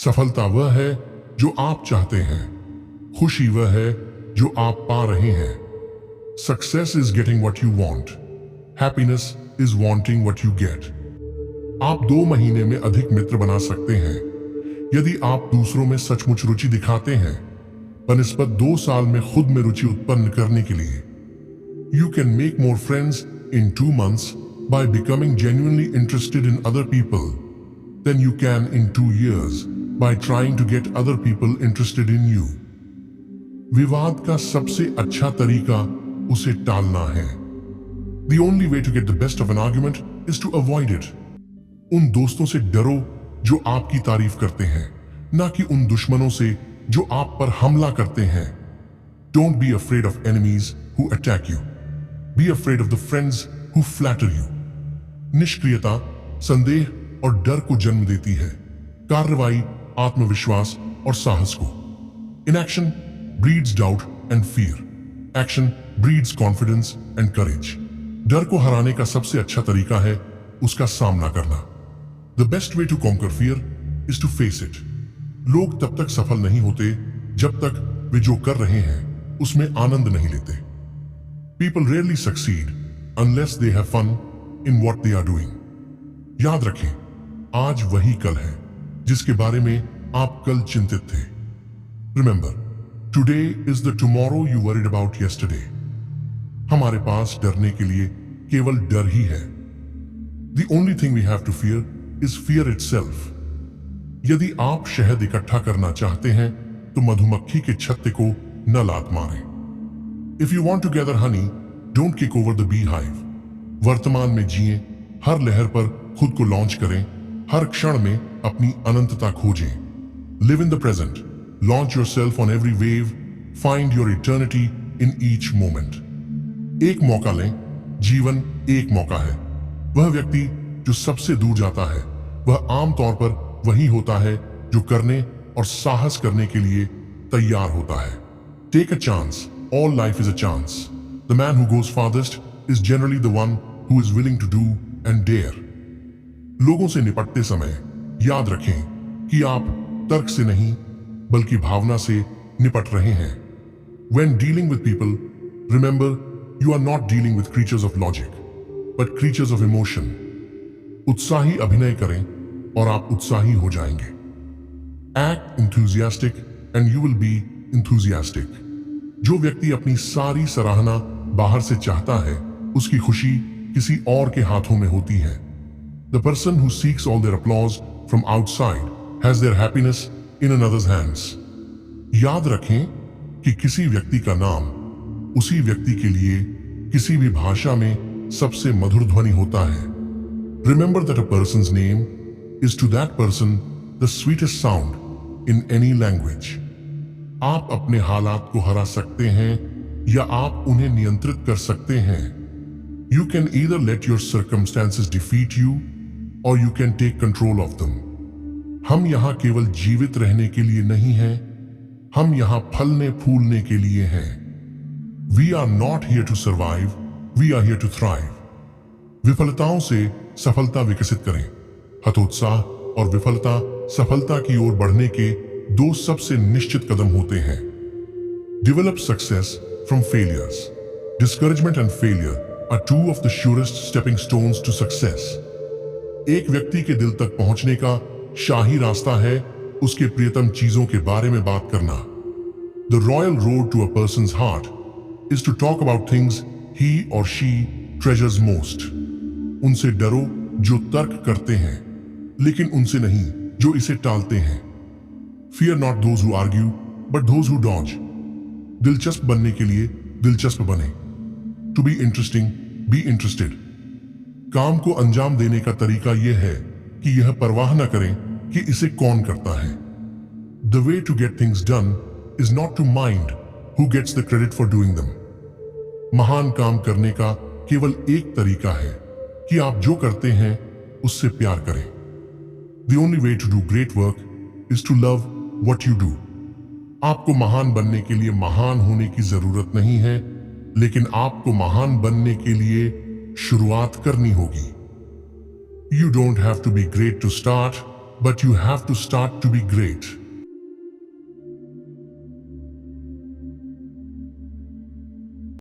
सफलता वह है जो आप चाहते हैं, खुशी वह है जो आप पा रहे हैं। Success is getting what you want, happiness is wanting what you get. आप 2 महीने में अधिक मित्र बना सकते हैं यदि आप दूसरों में सचमुच रुचि दिखाते हैं, बनिस्बत 2 साल में खुद में रुचि उत्पन्न करने के लिए। You can make more friends in 2 months by becoming genuinely interested in other people than you can in 2 years by trying to get other people interested in you. विवाद का सबसे अच्छा तरीका उसे टालना है। The only way to get the best of an argument is to avoid it. उन दोस्तों से डरो जो आपकी तारीफ करते हैं, ना कि उन दुश्मनों से जो आप पर हमला करते हैं। Don't be afraid of enemies who attack you. Be afraid of the friends who flatter you. निष्क्रियता संदेह और डर को जन्म देती है, कार्रवाई आत्मविश्वास और साहस को। Inaction breeds doubt and fear. Action breeds confidence and courage. डर को हराने का सबसे अच्छा तरीका है उसका सामना करना। The best way to conquer fear is to face it. लोग तब तक सफल नहीं होते जब तक वे जो कर रहे हैं उसमें आनंद नहीं लेते। People rarely succeed unless they have fun in what they are doing. याद रखें, आज वही कल है जिसके बारे में आप कल चिंतित थे। Remember, today is the tomorrow you worried about yesterday. हमारे पास डरने के लिए केवल डर ही है। The only thing we have to fear is fear itself. यदि आप शहद इकट्ठा करना चाहते हैं तो मधुमक्खी के छत्ते को न लात मारें। If you want to gather honey, don't kick over the beehive. वर्तमान में जिएं, हर लहर पर खुद को लॉन्च करें, हर क्षण में अपनी अनंतता खोजें। Live in the present. Launch yourself on every wave. Find your eternity in each moment. एक मौका लें, जीवन एक मौका है। वह व्यक्ति जो सबसे दूर जाता है वह आमतौर पर वही होता है जो करने और साहस करने के लिए तैयार होता है। Take a chance. All life is a chance. The man who goes farthest is generally the one who is willing to do and dare. लोगों से निपटते समय याद रखें कि आप तर्क से नहीं बल्कि भावना से निपट रहे हैं। When dealing with people, remember you are not dealing with creatures of logic, but creatures of emotion. उत्साही अभिनय करें और आप उत्साही हो जाएंगे। Act enthusiastic and you will be enthusiastic. जो व्यक्ति अपनी सारी सराहना बाहर से चाहता है, उसकी खुशी किसी और के हाथों में होती है। The person who seeks all their applause from outside has their happiness in another's hands. याद रखें कि किसी व्यक्ति का नाम उसी व्यक्ति के लिए किसी भी भाषा में सबसे मधुर ध्वनि होता है। Remember that a person's name is to that person the sweetest sound in any language. आप अपने हालात को हरा सकते हैं या आप उन्हें नियंत्रित कर सकते हैं। You can either let your circumstances defeat you or you can take control of them. हम यहाँ केवल जीवित रहने के लिए नहीं हैं, हम यहाँ फलने फूलने के लिए हैं। We are not here to survive, we are here to thrive. विफलताओं से सफलता विकसित करें। हतोत्साह और विफलता सफलता की ओर बढ़ने के 2 सबसे निश्चित कदम होते हैं। Develop success from failures. Discouragement and failure are 2 of the surest stepping stones to success. एक व्यक्ति के दिल तक पहुंचने का शाही रास्ता है उसके प्रियतम चीजों के बारे में बात करना। The royal road to a person's heart is to talk about things he or she treasures most. उनसे डरो जो तर्क करते हैं, लेकिन उनसे नहीं जो इसे टालते हैं। Fear not those who argue, but those who dodge. दिलचस्प बनने के लिए दिलचस्प बने। To be interesting, be interested. काम को अंजाम देने का तरीका यह है कि यह परवाह न करें कि इसे कौन करता है। The way to get things done is not to mind who gets the credit for doing them. महान काम करने का केवल एक तरीका है कि आप जो करते हैं उससे प्यार करें। The only way to do great work is to love what you do. आपको महान बनने के लिए महान होने की जरूरत नहीं है, लेकिन आपको महान बनने के लिए शुरुआत करनी होगी। You don't have to be great to start, but you have to start to be great.